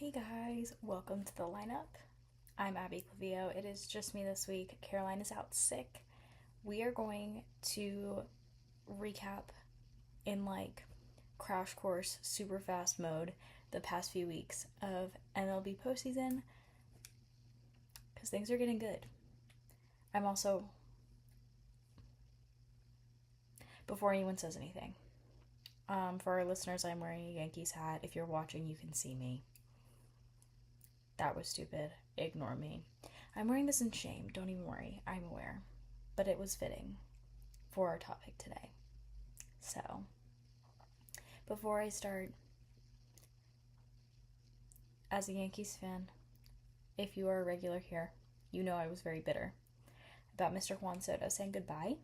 Hey guys, welcome to the lineup. I'm Abbie Clavio. It is just me this week. Caroline is out sick. We are going to recap in crash course super fast mode the past few weeks of MLB postseason because things are getting good. I'm also, before anyone says anything, for our listeners, I'm wearing a Yankees hat. If you're watching, you can see me. That was stupid. Ignore me. I'm wearing this in shame. Don't even worry. I'm aware. But it was fitting for our topic today. So, before I start, as a Yankees fan, if you are a regular here, you know I was very bitter about Mr. Juan Soto saying goodbye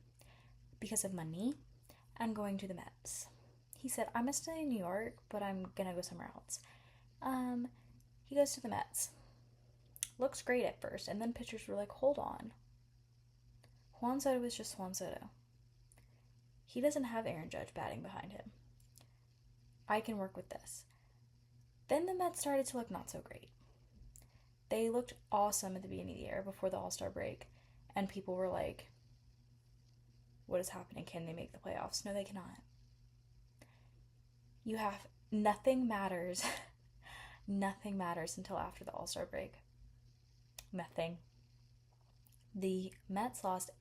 because of money and going to the Mets. He said, I'm going to stay in New York, but I'm going to go somewhere else. He goes to the Mets. Looks great at first, and then pitchers were like, hold on. Juan Soto is just Juan Soto. He doesn't have Aaron Judge batting behind him. I can work with this. Then the Mets started to look not so great. They looked awesome at the beginning of the year before the All-Star break, and people were like, what is happening? Can they make the playoffs? No, they cannot. Nothing matters. Nothing matters until after the All-Star break. Nothing. The Mets lost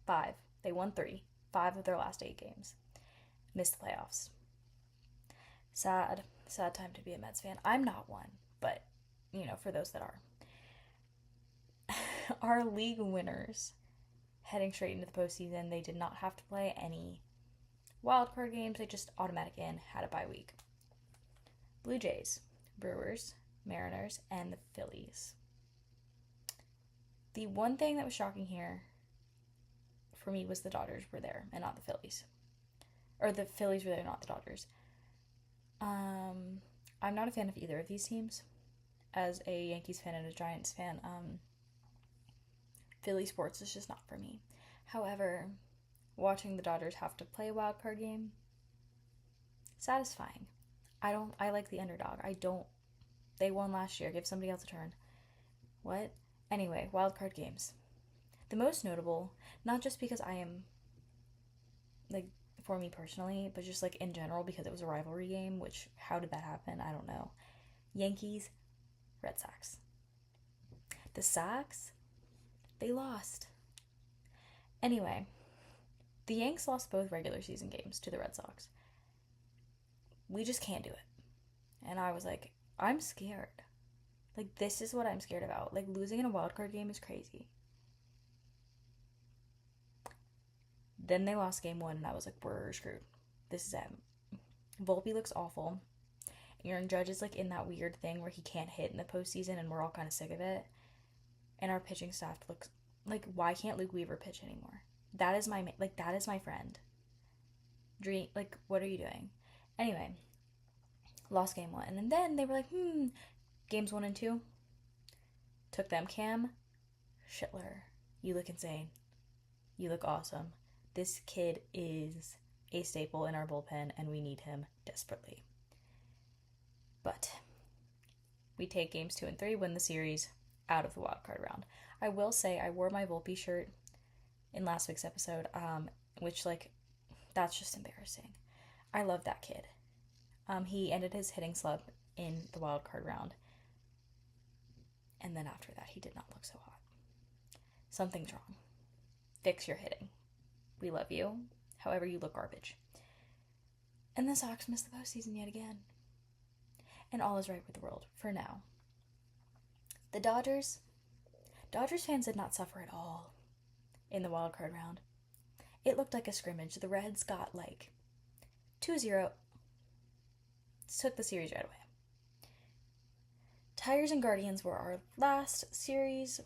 5. They won 3. 5 of their last 8 games. Missed the playoffs. Sad time to be a Mets fan. I'm not one, but, for those that are. Our league winners, heading straight into the postseason, they did not have to play any wildcard games. They just automatic in, had a bye week. Blue Jays, Brewers, Mariners, and the Phillies. The one thing that was shocking here for me was the Dodgers were there and not the Phillies. Or the Phillies were there, not the Dodgers. I'm not a fan of either of these teams. As a Yankees fan and a Giants fan, Philly sports is just not for me. However, watching the Dodgers have to play a wild card game, satisfying. I like the underdog. They won last year. Give somebody else a turn. What? Anyway, wild card games. The most notable, not just because I am, for me personally, but just, in general, because it was a rivalry game, which, how did that happen? I don't know. Yankees, Red Sox. The Sox, they lost. Anyway, the Yanks lost both regular season games to the Red Sox. We just can't do it. And I was like, I'm scared. This is what I'm scared about. Losing in a wildcard game is crazy. Then they lost game 1, and I was like, we're screwed. This is it. Volpe looks awful. Aaron Judge is, in that weird thing where he can't hit in the postseason, and we're all kind of sick of it. And our pitching staff looks why can't Luke Weaver pitch anymore? That is my friend. Dream, what are you doing? Anyway, lost game 1. And then they were like, games 1 and 2. Took them. Cam Schittler, you look insane. You look awesome. This kid is a staple in our bullpen, and we need him desperately. But we take games 2 and 3, win the series, out of the wild card round. I will say I wore my Volpe shirt in last week's episode, which, that's just embarrassing. I love that kid. He ended his hitting slump in the wild card round. And then after that, he did not look so hot. Something's wrong. Fix your hitting. We love you. However, you look garbage. And the Sox missed the postseason yet again. And all is right with the world, for now. The Dodgers fans did not suffer at all in the wild card round. It looked like a scrimmage. The Reds got 2-0. Took the series right away. Tigers and Guardians were our last series.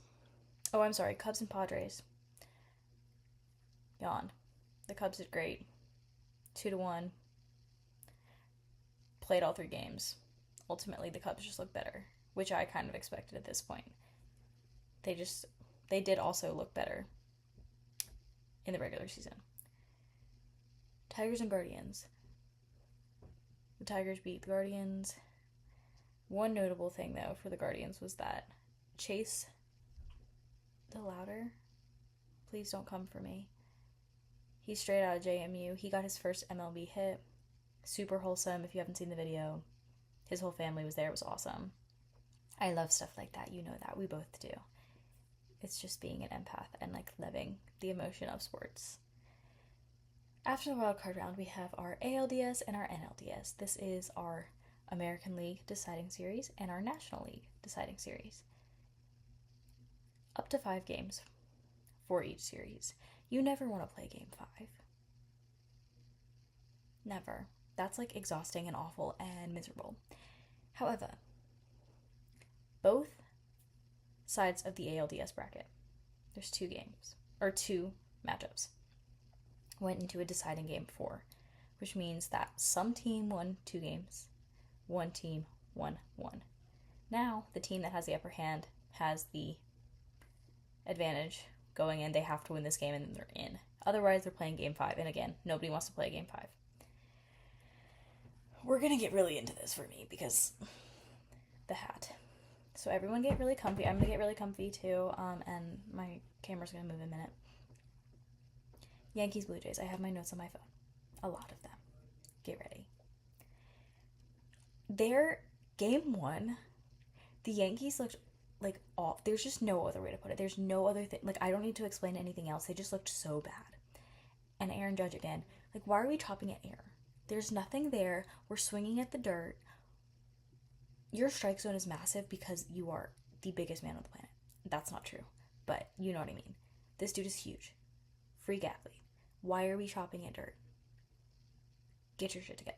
Oh, I'm sorry, Cubs and Padres. Yawn. The Cubs did great. 2-1. Played all 3 games. Ultimately, the Cubs just looked better, which I kind of expected at this point. They did also look better in the regular season. Tigers and Guardians. The Tigers beat the Guardians. One notable thing, though, for the Guardians was that Chase, the louder, please don't come for me. He's straight out of JMU. He got his first MLB hit. Super wholesome. If you haven't seen the video, his whole family was there. It was awesome. I love stuff like that. You know that. We both do. It's just being an empath and like living the emotion of sports. After the wild card round, we have our ALDS and our NLDS. This is our American League deciding series and our National League deciding series. Up to 5 games for each series. You never want to play game 5. Never. That's like exhausting and awful and miserable. However, both sides of the ALDS bracket, there's 2 games, or 2 matchups, went into a deciding game 4, which means that some team won 2 games, one team won 1. Now, the team that has the upper hand has the advantage going in. They have to win this game and then they're in. Otherwise, they're playing game 5, and again, nobody wants to play game 5. We're gonna get really into this for me because the hat. So everyone get really comfy. I'm gonna get really comfy too, and my camera's gonna move in a minute. Yankees, Blue Jays. I have my notes on my phone. A lot of them. Get ready. Their game 1, the Yankees looked like off. There's just no other way to put it. There's no other thing. Like, I don't need to explain anything else. They just looked so bad. And Aaron Judge again. Like, why are we chopping at air? There's nothing there. We're swinging at the dirt. Your strike zone is massive because you are the biggest man on the planet. That's not true, but you know what I mean. This dude is huge. Freak athlete. Why are we chopping at dirt? Get your shit together.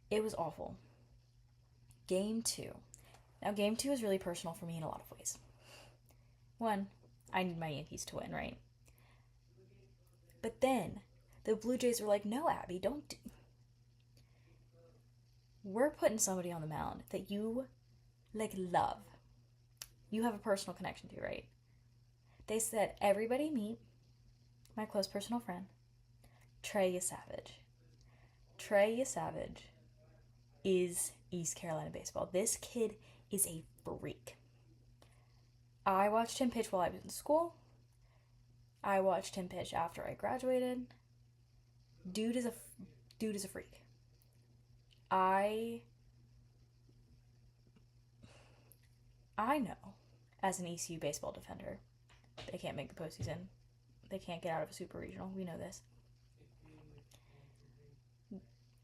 It was awful. Game 2. Now, game 2 is really personal for me in a lot of ways. 1, I need my Yankees to win, right? But then, the Blue Jays were like, no, Abbie, don't do... We're putting somebody on the mound that you, like, love. You have a personal connection to, right? They said, everybody meet my close personal friend, Trey Yesavage. Trey Yesavage is East Carolina baseball. This kid is a freak. I watched him pitch while I was in school. I watched him pitch after I graduated. Dude is a freak. I know, as an ECU baseball defender, they can't make the postseason. They can't get out of a super regional. We know this.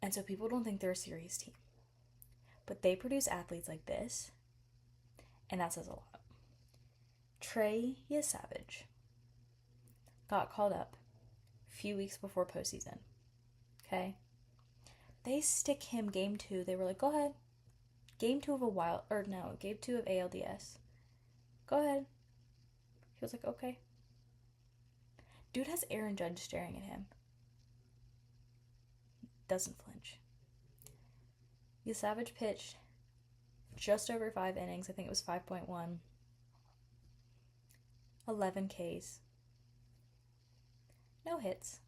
And so people don't think they're a serious team. But they produce athletes like this, and that says a lot. Trey Yesavage got called up a few weeks before postseason. Okay? They stick him game 2. They were like, go ahead. Game 2 of game 2 of ALDS. Go ahead. He was like, okay. Dude has Aaron Judge staring at him. Doesn't flinch. Yesavage pitched just over 5 innings. I think it was 5.1. 11 Ks. No hits.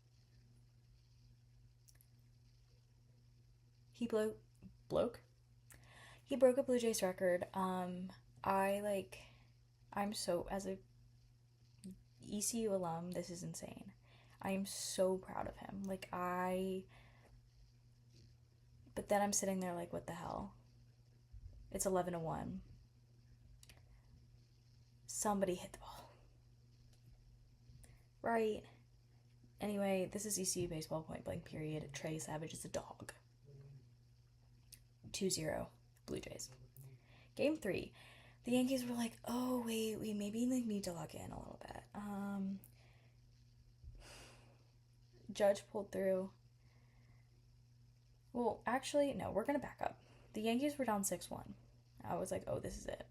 He He broke a Blue Jays record. As a ECU alum, this is insane. I am so proud of him. But then I'm sitting there like, what the hell? It's 11-1. Somebody hit the ball. Right? Anyway, this is ECU baseball, point blank period. Trey Savage is a dog. 2-0 Blue Jays. Game 3. The Yankees were like, oh, wait, we maybe need to lock in a little bit. Judge pulled through. Well, actually, no, we're going to back up. The Yankees were down 6-1. I was like, oh, this is it.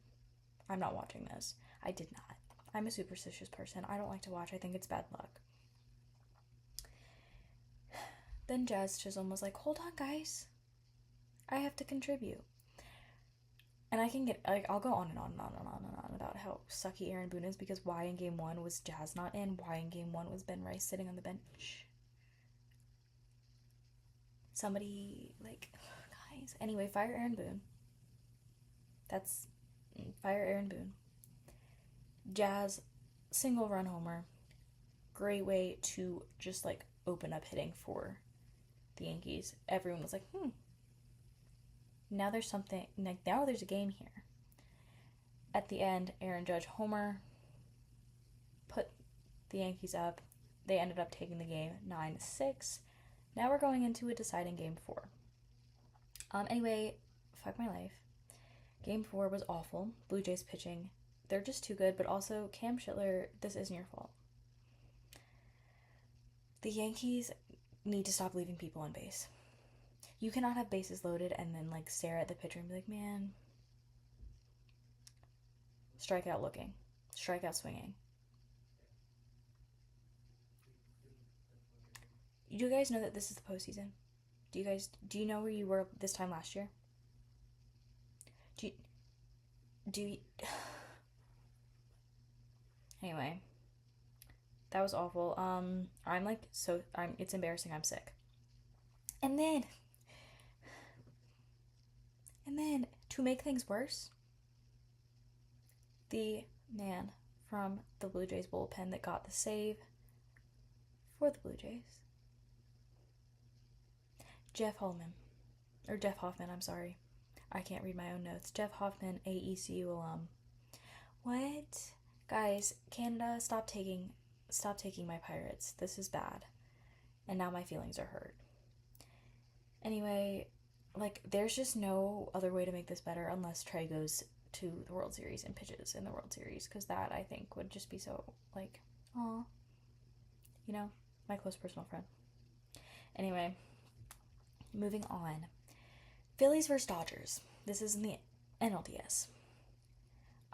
I'm not watching this. I did not. I'm a superstitious person. I don't like to watch. I think it's bad luck. Then Jazz Chisholm was like, hold on, guys. I have to contribute. And I can I'll go on and on and on and on and on about how sucky Aaron Boone is, because why in game 1 was Jazz not in? Why in game 1 was Ben Rice sitting on the bench? Somebody, Anyways, fire Aaron Boone. That's fire Aaron Boone. Jazz, single run homer. Great way to just like open up hitting for the Yankees. Everyone was like, now there's something, like now there's a game here. At the end, Aaron Judge homer put the Yankees up. They ended up taking the game 9-6. Now we're going into a deciding game 4. Anyway, fuck my life. Game 4 was awful. Blue Jays pitching. They're just too good, but also Cam Schiller, this isn't your fault. The Yankees need to stop leaving people on base. You cannot have bases loaded and then like stare at the pitcher and be like, man, strikeout looking, strikeout swinging. Do you guys know that this is the postseason? Do you know where you were this time last year? Anyway, that was awful. It's embarrassing. I'm sick. And then to make things worse, the man from the Blue Jays bullpen that got the save for the Blue Jays, Jeff Hoffman, I'm sorry. I can't read my own notes. Jeff Hoffman, AECU alum. What? Guys, Canada, stop taking my Pirates. This is bad. And now my feelings are hurt. Anyway, like, there's just no other way to make this better unless Trey goes to the World Series and pitches in the World Series, because that, I think, would just be so, like, aw. You know, my close personal friend. Anyway, moving on. Phillies versus Dodgers. This is in the NLDS.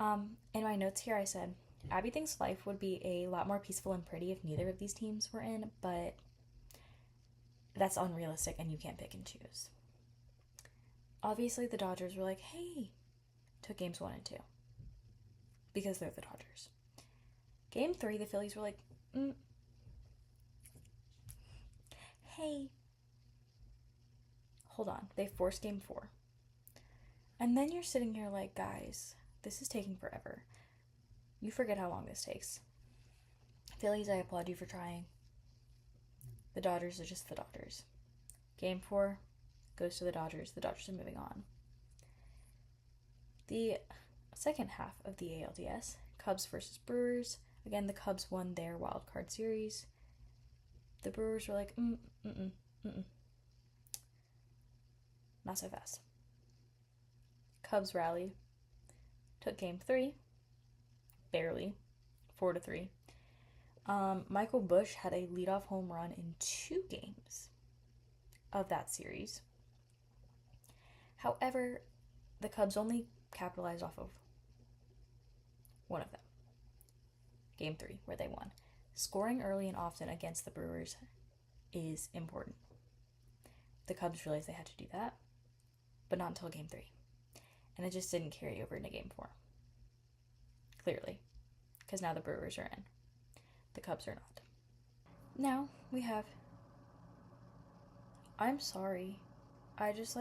In my notes here I said, Abbie thinks life would be a lot more peaceful and pretty if neither of these teams were in, but that's unrealistic and you can't pick and choose. Obviously the Dodgers were like, hey, took games 1 and 2 because they're the Dodgers. Game 3, the Phillies were like, hey, hold on. They forced game 4. And then you're sitting here like, guys, this is taking forever. You forget how long this takes. Phillies, I applaud you for trying. The Dodgers are just the Dodgers. Game 4 goes to the Dodgers. The Dodgers are moving on. The second half of the ALDS, Cubs versus Brewers. Again, the Cubs won their wild card series. The Brewers were like, not so fast. Cubs rallied. Took game 3. Barely. 4-3. Michael Busch had a leadoff home run in 2 games of that series. However, the Cubs only capitalized off of one of them. Game 3, where they won. Scoring early and often against the Brewers is important. The Cubs realized they had to do that, but not until game 3. And it just didn't carry over into game 4. Clearly. Because now the Brewers are in. The Cubs are not. Now we have... I'm sorry. I just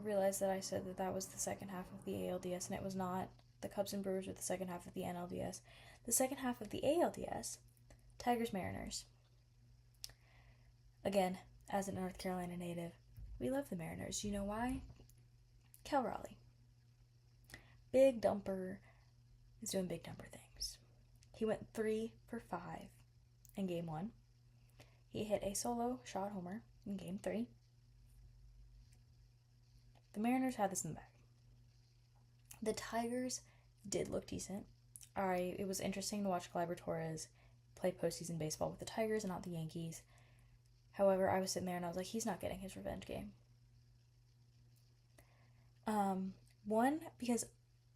realized that I said that was the second half of the ALDS, and it was not. The Cubs and Brewers were the second half of the NLDS. The second half of the ALDS, Tigers Mariners. Again, as a North Carolina native, we love the Mariners. You know why? Cal Raleigh. Big dumper is doing big dumper things. He went 3 for 5 in game 1. He hit a solo shot homer in game 3. The Mariners had this in the bag. The Tigers did look decent. It was interesting to watch Gleyber Torres play postseason baseball with the Tigers and not the Yankees. However, I was sitting there and I was like, he's not getting his revenge game. One, because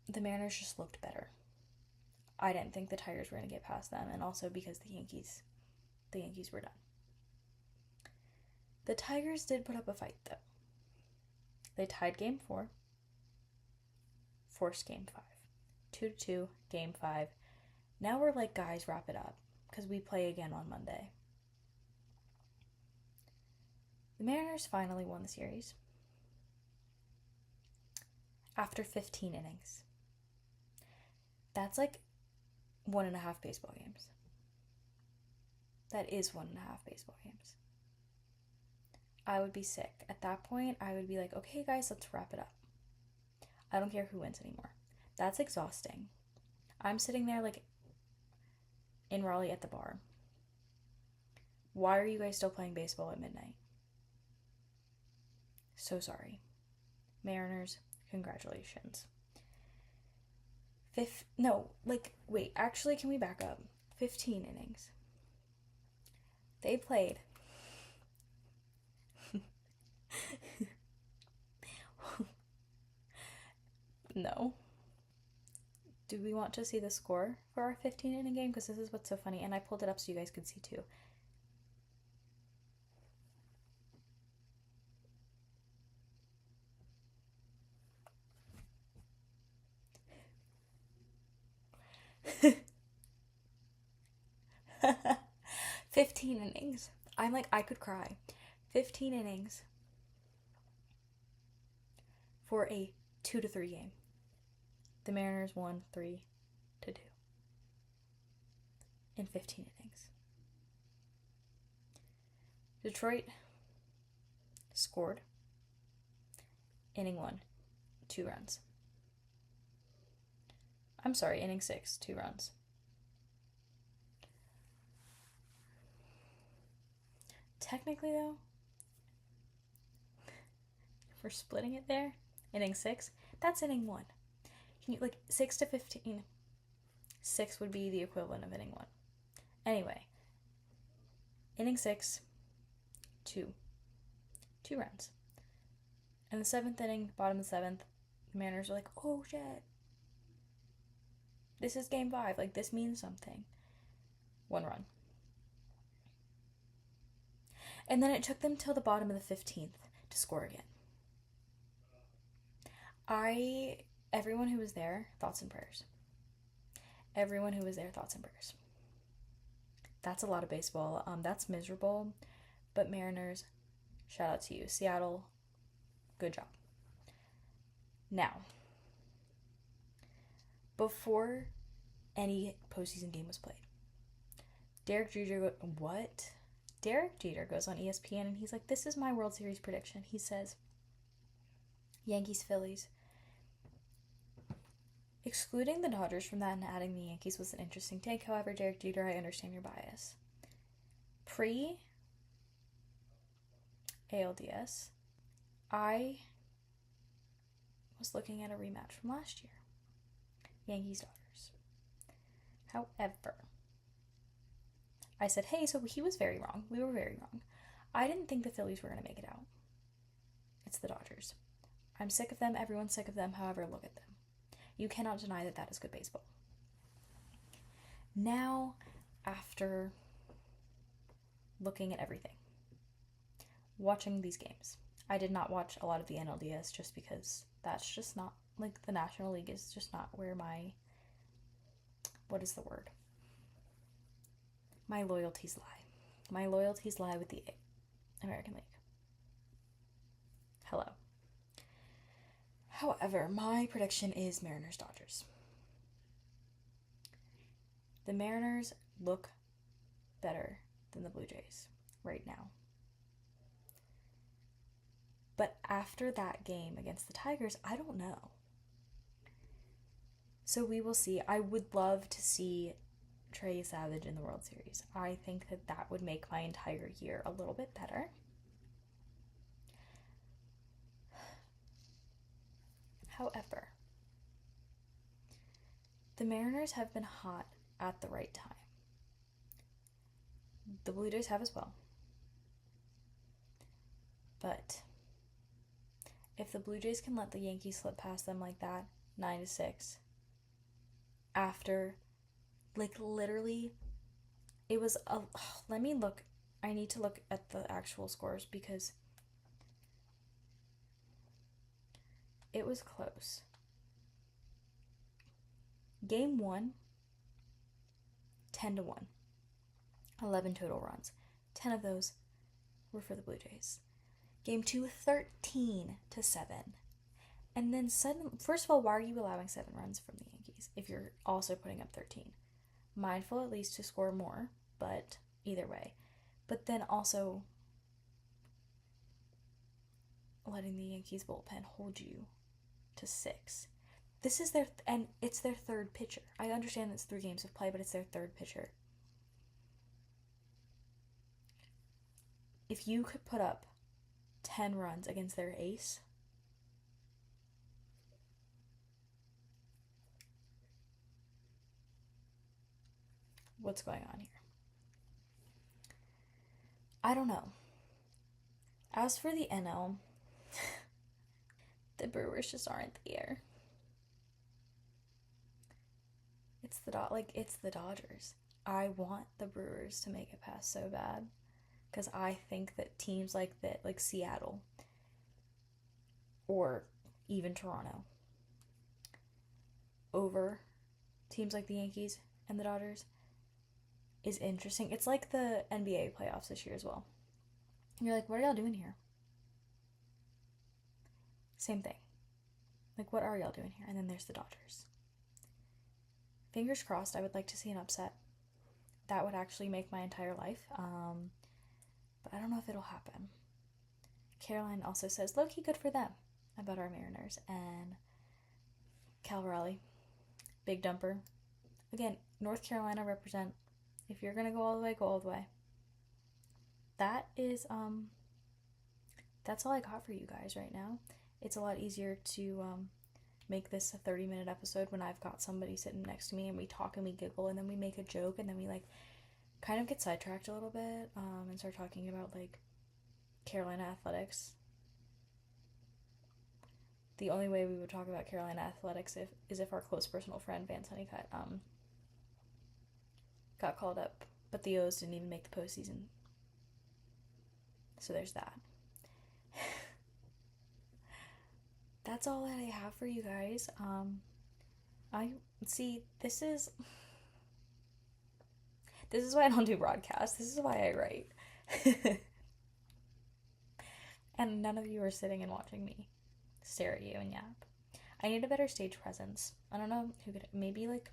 the Mariners just looked better. I didn't think the Tigers were going to get past them, and also because the Yankees were done. The Tigers did put up a fight, though. They tied game 4, forced game 5. 2-2, game 5. Now we're like, guys, wrap it up, because we play again on Monday. The Mariners finally won the series. after 15 innings. That's like 1.5 baseball games. That is 1.5 baseball games. I would be sick. At that point, I would be like, okay, guys, let's wrap it up. I don't care who wins anymore. That's exhausting. I'm sitting there like in Raleigh at the bar. Why are you guys still playing baseball at midnight? So sorry. Mariners, congratulations. Actually, can we back up? 15 innings. They played. No. Do we want to see the score for our 15 inning game? Because this is what's so funny. And I pulled it up so you guys could see too. "15 innings. I'm like, I could cry. 15 innings for a 2-3 game. The Mariners won 3-2 in 15 innings. Detroit scored inning 1, 2 runs. I'm sorry, inning 6, 2 runs. Technically, though, if we're splitting it there, inning 6, that's inning 1. Can you, 6 to 15, 6 would be the equivalent of inning 1. Anyway, inning 6, 2 runs. In the 7th inning, bottom of the 7th, the Mariners are like, oh shit, this is game 5, this means something. 1 run. And then it took them till the bottom of the 15th to score again. Everyone who was there, thoughts and prayers. Everyone who was there, thoughts and prayers. That's a lot of baseball. That's miserable. But Mariners, shout out to you. Seattle, good job. Now, before any postseason game was played, Derek Jeter goes on ESPN and he's like, this is my World Series prediction. He says, Yankees, Phillies. Excluding the Dodgers from that and adding the Yankees was an interesting take. However, Derek Jeter, I understand your bias. Pre-ALDS, I was looking at a rematch from last year. Yankees-Dodgers. However, I said, hey, so he was very wrong. We were very wrong. I didn't think the Phillies were going to make it out. It's the Dodgers. I'm sick of them. Everyone's sick of them. However, look at them. You cannot deny that that is good baseball. Now, after looking at everything, watching these games, I did not watch a lot of the NLDS just because that's just not, the National League is just not where my loyalties lie. My loyalties lie with the American League. Hello. However, my prediction is Mariners-Dodgers. The Mariners look better than the Blue Jays right now. But after that game against the Tigers, I don't know. So we will see. I would love to see Trey Savage in the World Series. I think that would make my entire year a little bit better. However, the Mariners have been hot at the right time. The Blue Jays have as well. But if the Blue Jays can let the Yankees slip past them like that, 9-6, after, literally, it was let me look. I need to look at the actual scores because it was close. Game 1, 10-1. 11 total runs. 10 of those were for the Blue Jays. Game 2, 13-7. And then suddenly, first of all, why are you allowing 7 runs from the Yankees if you're also putting up 13? Mindful at least to score more, but either way. But then also letting the Yankees bullpen hold you to 6. This is and it's their third pitcher. I understand it's 3 games of play, but it's their third pitcher. If you could put up 10 runs against their ace, what's going on here? I don't know. As for the NL, the Brewers just aren't there. It's the Dodgers. I want the Brewers to make it past so bad, because I think that teams like that, like Seattle or even Toronto, over teams like the Yankees and the Dodgers is interesting. It's like the NBA playoffs this year as well. And you're like, what are y'all doing here? Same thing. Like, what are y'all doing here? And then there's the Dodgers. Fingers crossed, I would like to see an upset. That would actually make my entire life. But I don't know if it'll happen. Caroline also says, low-key good for them about our Mariners. And Cal Raleigh, big dumper. Again, North Carolina represent. If you're going to go all the way, go all the way. That is, that's all I got for you guys right now. It's a lot easier to make this a 30-minute episode when I've got somebody sitting next to me and we talk and we giggle and then we make a joke and then we like kind of get sidetracked a little bit and start talking about like Carolina athletics. The only way we would talk about Carolina athletics is if our close personal friend Vance Honeycutt got called up, but the O's didn't even make the postseason. So there's that. That's all that I have for you guys. I see. This is why I don't do broadcasts. This is why I write. And none of you are sitting and watching me stare at you and yap. I need a better stage presence. I don't know who could. Maybe like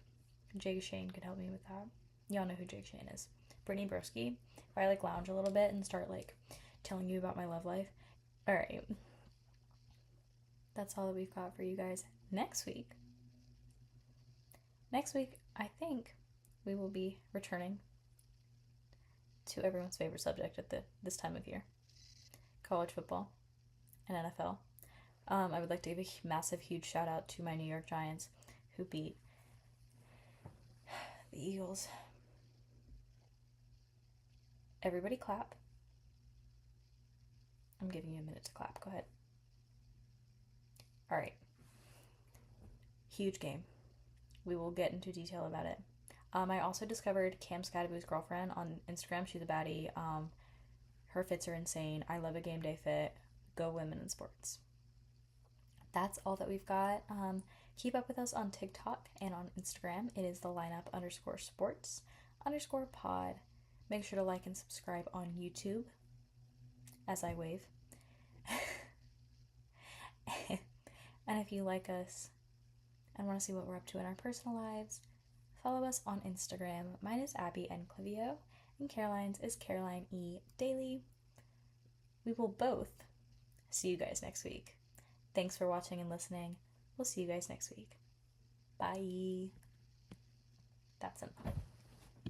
Jake Shane could help me with that. Y'all know who Jake Shane is. Brittany Broski. If I like lounge a little bit and start like telling you about my love life. All right. That's all that we've got for you guys next week. Next week, I think we will be returning to everyone's favorite subject at this time of year. College football and NFL. I would like to give a massive, huge shout out to my New York Giants who beat the Eagles. Everybody clap. I'm giving you a minute to clap. Go ahead. All right. Huge game. We will get into detail about it. I also discovered Cam Scadaboo's girlfriend on Instagram. She's a baddie. Her fits are insane. I love a game day fit. Go women in sports. That's all that we've got. Keep up with us on TikTok and on Instagram. It is the lineup_sports_pod. Make sure to like and subscribe on YouTube as I wave. And if you like us and want to see what we're up to in our personal lives, follow us on Instagram. Mine is Abbie N. Clivio, and Caroline's is Caroline E. Daly. We will both see you guys next week. Thanks for watching and listening. We'll see you guys next week. Bye. That's enough.